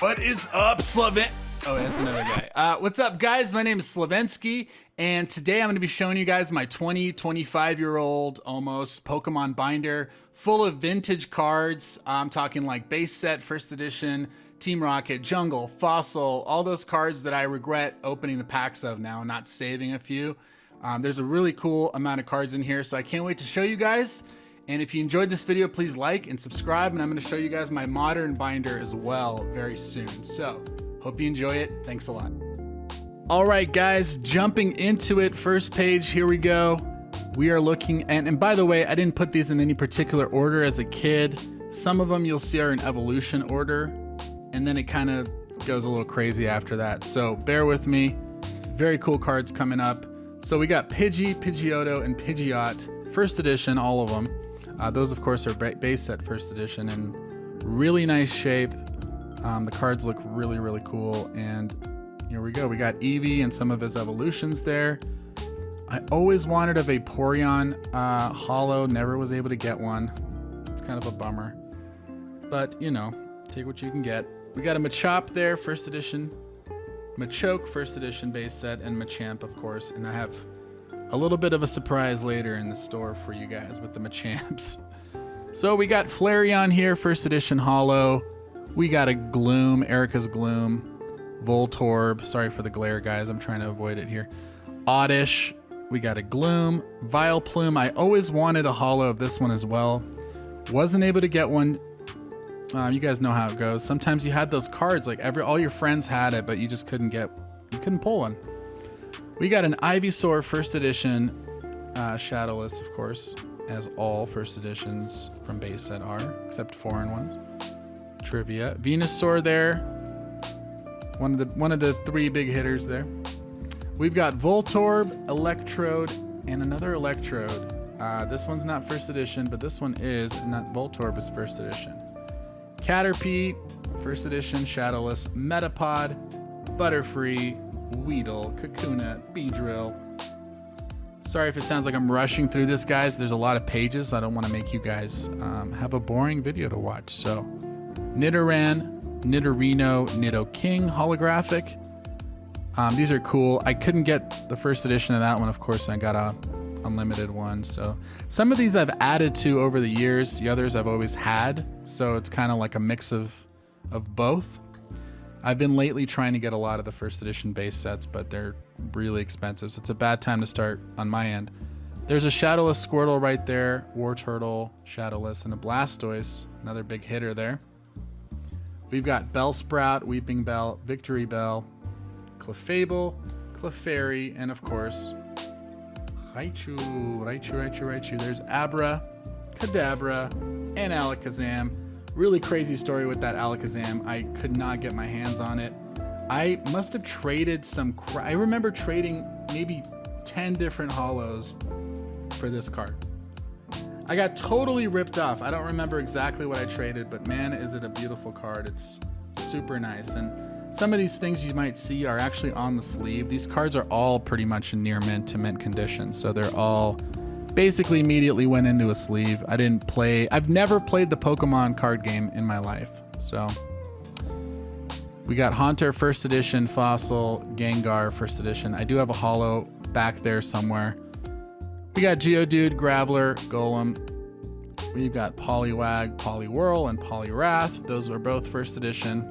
What is up, Slaven? Oh, that's another guy. What's up, guys? My name is Slavensky, and today I'm going to be showing you guys my 25-year-old almost Pokemon binder full of vintage cards. I'm talking like base set, first edition, Team Rocket, Jungle, Fossil, all those cards that I regret opening the packs of now, not saving a few. There's a really cool amount of cards in here, so I can't wait to show you guys. And if you enjoyed this video, please like and subscribe, and I'm gonna show you guys my modern binder as well very soon. So, hope you enjoy it. Thanks a lot. All right, guys, jumping into it, first page, here we go. We are looking, and by the way, I didn't put these in any particular order as a kid. Some of them you'll see are in evolution order, and then it kind of goes a little crazy after that. So bear with me. Very cool cards coming up. So we got Pidgey, Pidgeotto, and Pidgeot, first edition, all of them. Those, of course, are base set first edition and really nice shape. The cards look really, really cool. And here we go. We got Evie and some of his evolutions there. I always wanted a Vaporeon holo, never was able to get one. It's kind of a bummer. But, you know, take what you can get. We got a Machop there, first edition. Machoke, first edition base set, and Machamp, of course. And I have a little bit of a surprise later in the store for you guys with the Machamps. So we got Flareon here, first edition holo. We got a Gloom, Erica's Gloom, Voltorb. Sorry for the glare, guys. I'm trying to avoid it here. Oddish. We got a Gloom, Vileplume. I always wanted a holo of this one as well. Wasn't able to get one. You guys know how it goes. Sometimes you had those cards, like all your friends had it, but you just couldn't pull one. We got an Ivysaur first edition, shadowless, of course, as all first editions from base set are, except foreign ones. Trivia. Venusaur there. One of the three big hitters there. We've got Voltorb, Electrode, and another Electrode. This one's not first edition, but this one is. Not Voltorb is first edition. Caterpie, first edition, shadowless. Metapod, Butterfree, Weedle, Kakuna, Beedrill. Sorry if it sounds like I'm rushing through this, guys. There's a lot of pages. So I don't want to make you guys have a boring video to watch. So, Nidoran, Nidorino, Nidoking, holographic. These are cool. I couldn't get the first edition of that one, of course. I got a unlimited one. So some of these I've added to over the years. The others I've always had. So it's kind of like a mix of both. I've been lately trying to get a lot of the first edition base sets, but they're really expensive, so it's a bad time to start on my end. There's a Shadowless Squirtle right there, Wartortle, Shadowless, and a Blastoise, another big hitter there. We've got Bellsprout, Weeping Bell, Victory Bell, Clefable, Clefairy, and of course, Raichu. There's Abra, Kadabra, and Alakazam. Really crazy story with that Alakazam. I could not get my hands on it. I must have traded I remember trading maybe 10 different holos for this card. I got totally ripped off. I don't remember exactly what I traded, but man, is it a beautiful card. It's super nice. And some of these things you might see are actually on the sleeve. These cards are all pretty much in near mint to mint condition. So they're all basically immediately went into a sleeve. I've never played the Pokemon card game in my life. So we got Haunter first edition, Fossil, Gengar first edition. I do have a holo back there somewhere. We got Geodude, Graveler, Golem. We've got Poliwag, Poliwhirl, and Poliwrath. Those were both first edition.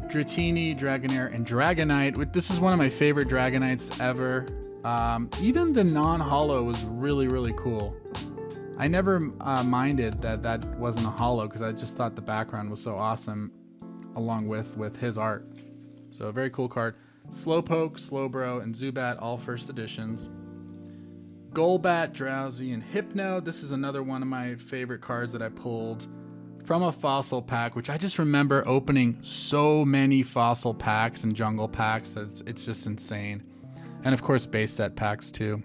Dratini, Dragonair, and Dragonite. This is one of my favorite Dragonites ever. Even the non-holo was really, really cool. I never minded that wasn't a holo because I just thought the background was so awesome along with his art. So a very cool card. Slowpoke, Slowbro, and Zubat, all first editions. Golbat, Drowsy, and Hypno. This is another one of my favorite cards that I pulled from a fossil pack, which I just remember opening so many fossil packs and jungle packs that it's just insane. And of course, base set packs too.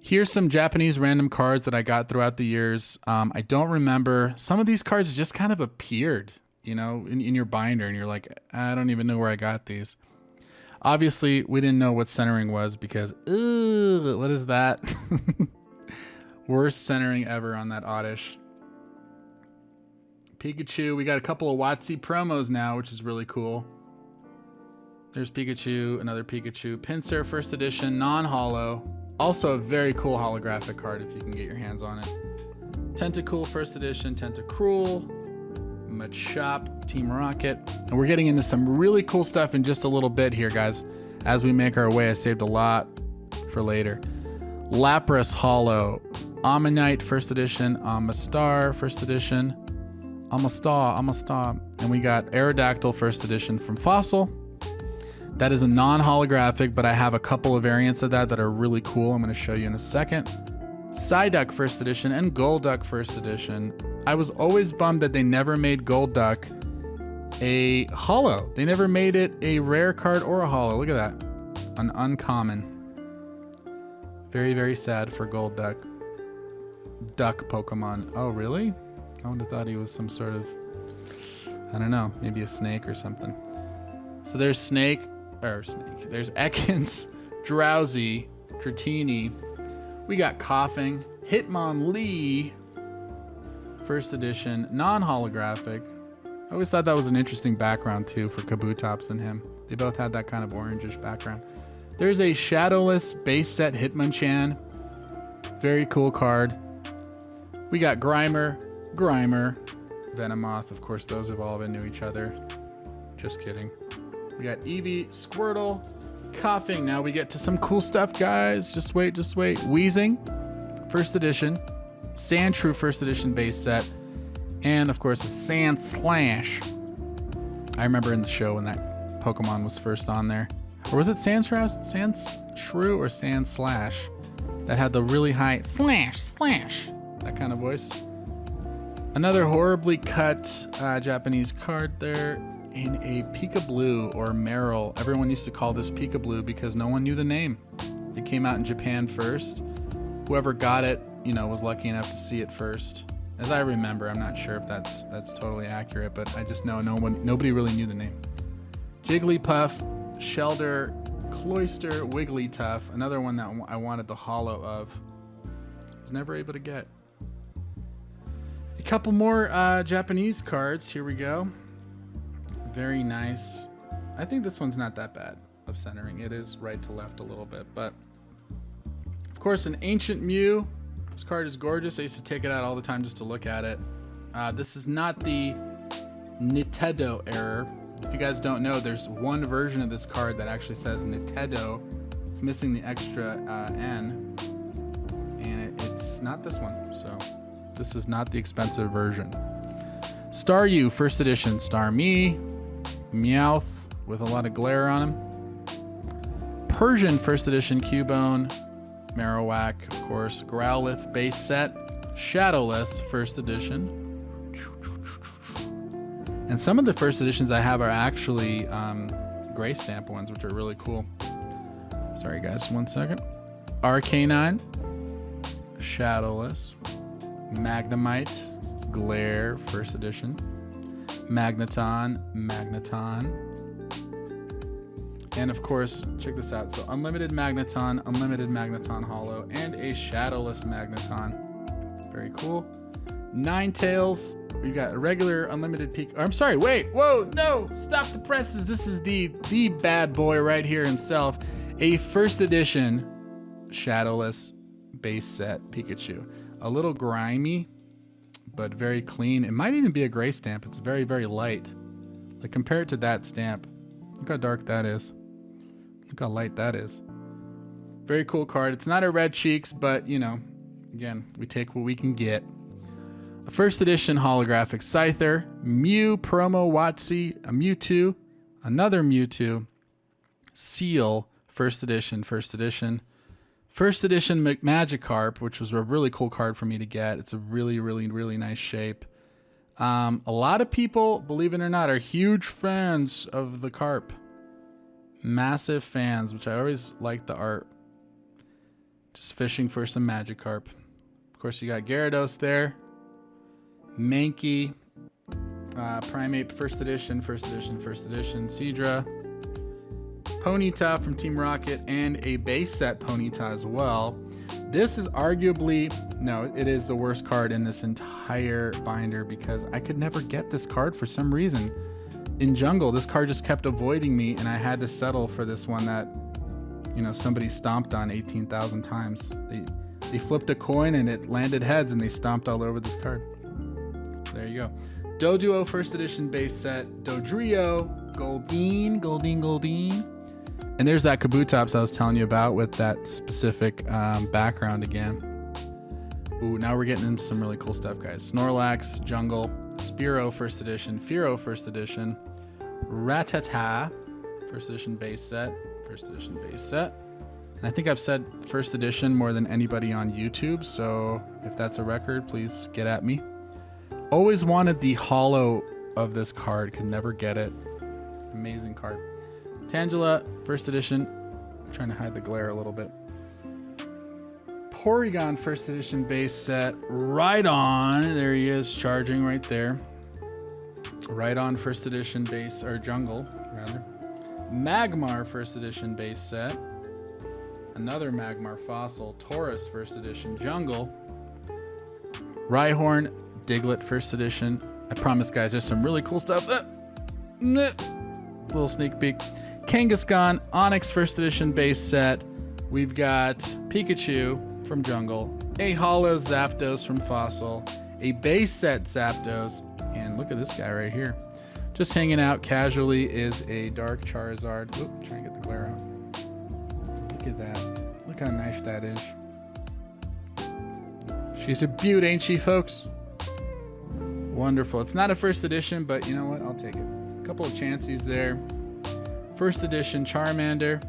Here's some Japanese random cards that I got throughout the years. I don't remember. Some of these cards just kind of appeared, you know, in your binder, and you're like, I don't even know where I got these. Obviously, we didn't know what centering was because, ugh, what is that? Worst centering ever on that Oddish. Pikachu. We got a couple of WotC promos now, which is really cool. There's Pikachu, another Pikachu. Pinsir, first edition, non-holo. Also a very cool holographic card if you can get your hands on it. Tentacool, first edition, Tentacruel. Machop, Team Rocket. And we're getting into some really cool stuff in just a little bit here, guys. As we make our way, I saved a lot for later. Lapras holo. Ammonite, first edition. Amistar, first edition. Amistar. And we got Aerodactyl, first edition from Fossil. That is a non-holographic, but I have a couple of variants of that are really cool. I'm going to show you in a second. Psyduck, first edition, and Golduck, first edition. I was always bummed that they never made Golduck a holo. They never made it a rare card or a holo. Look at that. An uncommon. Very, very sad for Golduck. Duck Pokemon. Oh, really? I would have thought he was some sort of, I don't know, maybe a snake or something. So there's Snake. There's Ekans, Drowsy, Dratini. We got Coughing, Hitmonlee, first edition, non-holographic. I always thought that was an interesting background too for Kabutops and him. They both had that kind of orangish background. There's a shadowless base set Hitmonchan. Very cool card. We got Grimer, Venomoth. Of course, those evolve into each other. Just kidding. We got Evie, Squirtle, Coughing. Now we get to some cool stuff, guys. Just wait. Weezing, first edition. Sandshrew, first edition base set. And of course, a Sandslash. I remember in the show when that Pokemon was first on there. Or was it Sandshrew or Sandslash? That had the really high slash, that kind of voice. Another horribly cut Japanese card there. In a Pika-Blue or Meryl. Everyone used to call this Pika-Blue because no one knew the name. It came out in Japan first. Whoever got it, was lucky enough to see it first. As I remember, I'm not sure if that's totally accurate, but I just know nobody really knew the name. Jigglypuff, Shelder, Cloyster, Wigglytuff. Another one that I wanted the holo of. Was never able to get. A couple more Japanese cards. Here we go. Very nice. I think this one's not that bad of centering. It is right to left a little bit, but of course an Ancient Mew. This card is gorgeous. I used to take it out all the time just to look at it. This is not the Nintendo error. If you guys don't know, there's one version of this card that actually says Nintendo. It's missing the extra N, and it's not this one. So this is not the expensive version. Staryu, first edition. Starmie. Meowth with a lot of glare on him. Persian, first edition. Cubone. Marowak, of course. Growlithe base set. Shadowless, first edition. And some of the first editions I have are actually gray stamp ones, which are really cool. Sorry guys, 1 second. Arcanine. Shadowless. Magnemite. Glare, first edition. Magneton. And of course, check this out. So unlimited Magneton holo, and a shadowless Magneton. Very cool. Ninetales. We got a regular unlimited peak. I'm sorry, wait, whoa, no, stop the presses. This is the bad boy right here himself. A first edition shadowless base set Pikachu. A little grimy, but very clean. It might even be a gray stamp. It's very, very light. Like, compare it to that stamp. Look how dark that is. Look how light that is. Very cool card. It's not a red cheeks, but again, we take what we can get. A first edition holographic Scyther, Mew promo WotC, a Mewtwo, another Mewtwo, Seal, first edition. First edition Magikarp, which was a really cool card for me to get. It's a really, really, really nice shape. A lot of people, believe it or not, are huge fans of the Carp. Massive fans, which I always like the art. Just fishing for some Magikarp. Of course, you got Gyarados there. Mankey. Primate, first edition. Seadra. Ponyta from Team Rocket, and a base set Ponyta as well. This is arguably, no, it is the worst card in this entire binder because I could never get this card for some reason. In Jungle, this card just kept avoiding me and I had to settle for this one that, you know, somebody stomped on 18,000 times. They flipped a coin and it landed heads and they stomped all over this card. There you go. Doduo first edition base set. Dodrio, Goldeen. And there's that Kabutops I was telling you about with that specific background again. Ooh, now we're getting into some really cool stuff, guys. Snorlax, Jungle, Spearow first edition, Fearow first edition, Rattata first edition base set. And I think I've said first edition more than anybody on YouTube, so if that's a record, please get at me. Always wanted the holo of this card, could never get it. Amazing card. Tangela, first edition. I'm trying to hide the glare a little bit. Porygon, first edition base set. Rhydon, there he is, charging right there. Rhydon, first edition base, or Jungle, rather. Magmar, first edition base set. Another Magmar fossil. Taurus, first edition Jungle. Rhyhorn, Diglett, first edition. I promise, guys, there's some really cool stuff. Little sneak peek. Kangaskhan, Onyx first edition base set. We've got Pikachu from Jungle, a holo Zapdos from Fossil, a base set Zapdos, and look at this guy right here. Just hanging out casually is a Dark Charizard. Oop, trying to get the glare out. Look at that. Look how nice that is. She's a beaut, ain't she, folks? Wonderful. It's not a first edition, but you know what? I'll take it. A couple of chances there. First edition Charmander,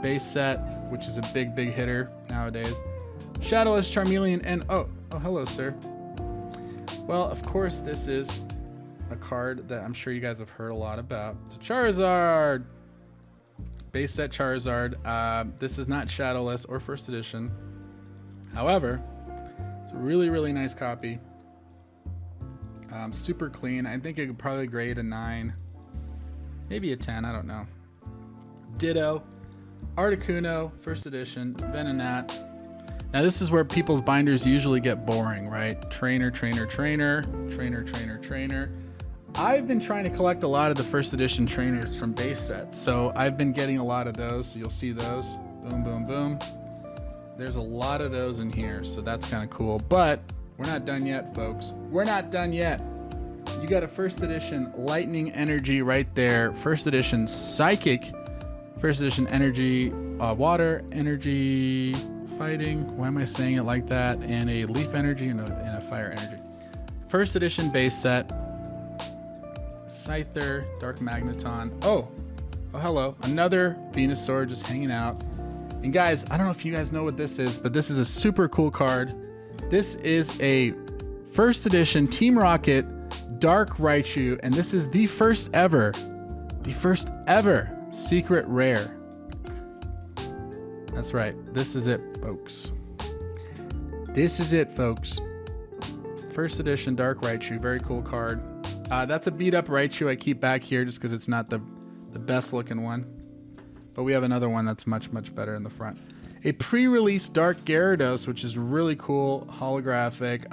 base set, which is a big hitter nowadays. Shadowless Charmeleon, and oh, hello, sir. Well, of course, this is a card that I'm sure you guys have heard a lot about. It's a Charizard, base set Charizard. This is not Shadowless or first edition. However, it's a really nice copy. Super clean. I think it could probably grade a 9. Maybe a 10, I don't know. Ditto, Articuno, first edition, Venonat. Now this is where people's binders usually get boring, right? Trainer. I've been trying to collect a lot of the first edition trainers from base sets, so I've been getting a lot of those, so you'll see those. Boom. There's a lot of those in here, so that's kind of cool, but we're not done yet, folks. We're not done yet. You got a first edition Lightning Energy right there. First edition Psychic. First edition Energy, Water Energy, Fighting. Why am I saying it like that? And a Leaf Energy and a Fire Energy. First edition base set. Scyther, Dark Magneton. Oh, hello. Another Venusaur just hanging out. And guys, I don't know if you guys know what this is, but this is a super cool card. This is a first edition Team Rocket Dark Raichu, and this is the first ever secret rare. That's right. This is it, folks. First edition Dark Raichu, very cool card. That's a beat up Raichu I keep back here just because it's not the best looking one. But we have another one that's much better in the front. A pre-release Dark Gyarados, which is really cool, holographic.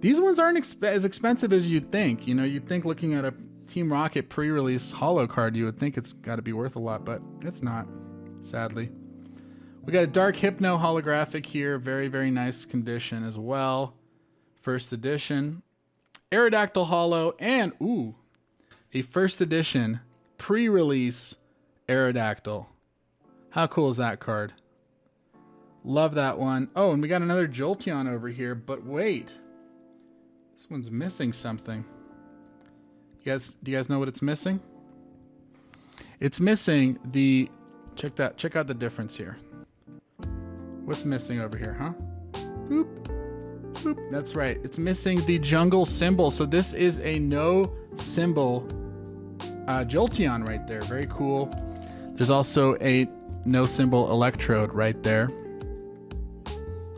These ones aren't as expensive as you'd think. You know, you'd think looking at a Team Rocket pre-release holo card, you would think it's got to be worth a lot, but it's not, sadly. We got a Dark Hypno holographic here, very nice condition as well. First edition. Aerodactyl holo, and a first edition pre-release Aerodactyl. How cool is that card? Love that one. Oh, and we got another Jolteon over here, but wait. This one's missing something. Do you guys know what it's missing? It's missing the, check out the difference here. What's missing over here, huh? Boop. That's right. It's missing the jungle symbol. So this is a no symbol Jolteon right there. Very cool. There's also a no symbol Electrode right there.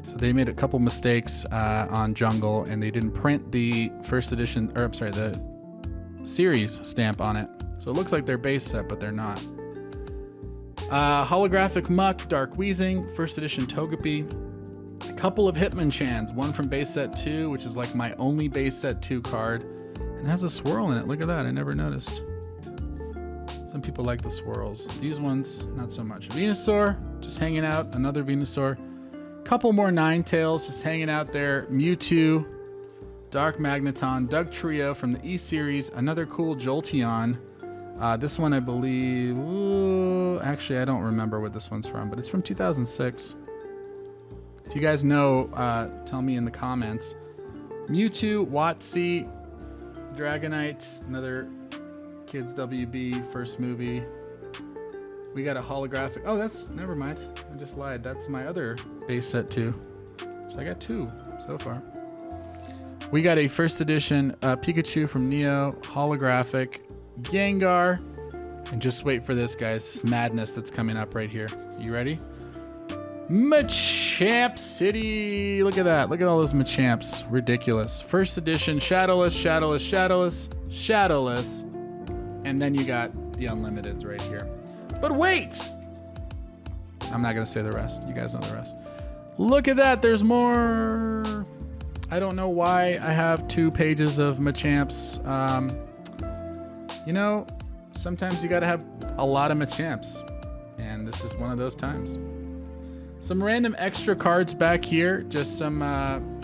So they made a couple mistakes on Jungle, and they didn't print the first edition, or I'm sorry, the series stamp on it. So it looks like they're base set, but they're not. Holographic Muck, Dark Weezing, first edition Togepi, a couple of Hitmonchans, one from base set 2, which is like my only base set 2 card, and has a swirl in it. Look at that, I never noticed. Some people like the swirls. These ones, not so much. Venusaur, just hanging out, another Venusaur. Couple more Ninetales, just hanging out there. Mewtwo, Dark Magneton, Doug Trio from the E-Series, another cool Jolteon. This one I believe, actually I don't remember what this one's from, but it's from 2006. If you guys know, tell me in the comments. Mewtwo, Watsy, Dragonite, another Kids WB first movie. We got a holographic. Oh, that's, never mind. I just lied. That's my other base set 2. So I got 2 so far. We got a first edition Pikachu from Neo, holographic, Gengar, and just wait for this, guys. This madness that's coming up right here. You ready? Machamp City. Look at that. Look at all those Machamps. Ridiculous. First edition, Shadowless, Shadowless, Shadowless, Shadowless. And then you got the Unlimiteds right here. But wait! I'm not going to say the rest. You guys know the rest. Look at that. There's more. I don't know why I have 2 pages of Machamps. You know, sometimes you got to have a lot of Machamps. And this is one of those times. Some random extra cards back here. Just some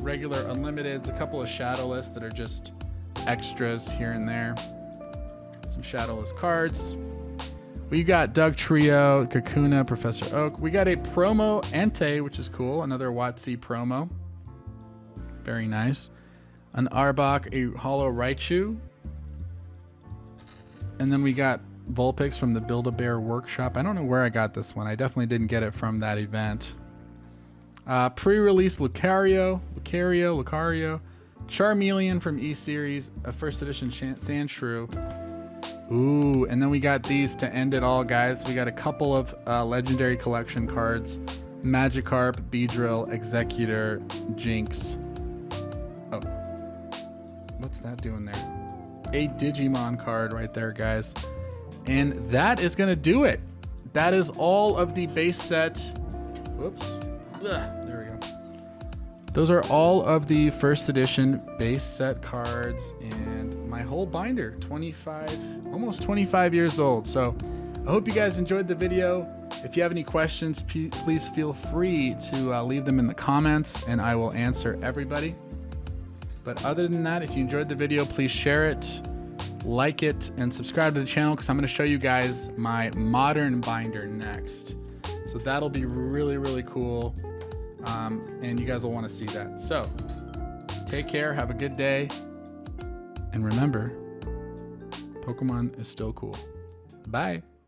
regular Unlimiteds. A couple of Shadowless that are just extras here and there. Some Shadowless cards. We got Doug Trio, Kakuna, Professor Oak. We got a promo Entei, which is cool. Another Watsy promo. Very nice. An Arbok, a Holo Raichu. And then we got Vulpix from the Build-A-Bear Workshop. I don't know where I got this one. I definitely didn't get it from that event. Pre-release Lucario. Charmeleon from E-Series. A first edition Sandshrew. Ooh, and then we got these to end it all, guys. We got a couple of legendary collection cards. Magikarp, Beedrill, Executor, Jinx. Oh, what's that doing there? A Digimon card right there, guys. And that is gonna do it. That is all of the base set. Whoops. Ugh, there we go. Those are all of the first edition base set cards and my whole binder, 25, almost 25 years old. So I hope you guys enjoyed the video. If you have any questions, please feel free to leave them in the comments and I will answer everybody. But other than that, if you enjoyed the video, please share it, like it, and subscribe to the channel because I'm going to show you guys my modern binder next. So that'll be really, really cool. And you guys will want to see that. So take care, have a good day, and remember, Pokemon is still cool. Bye.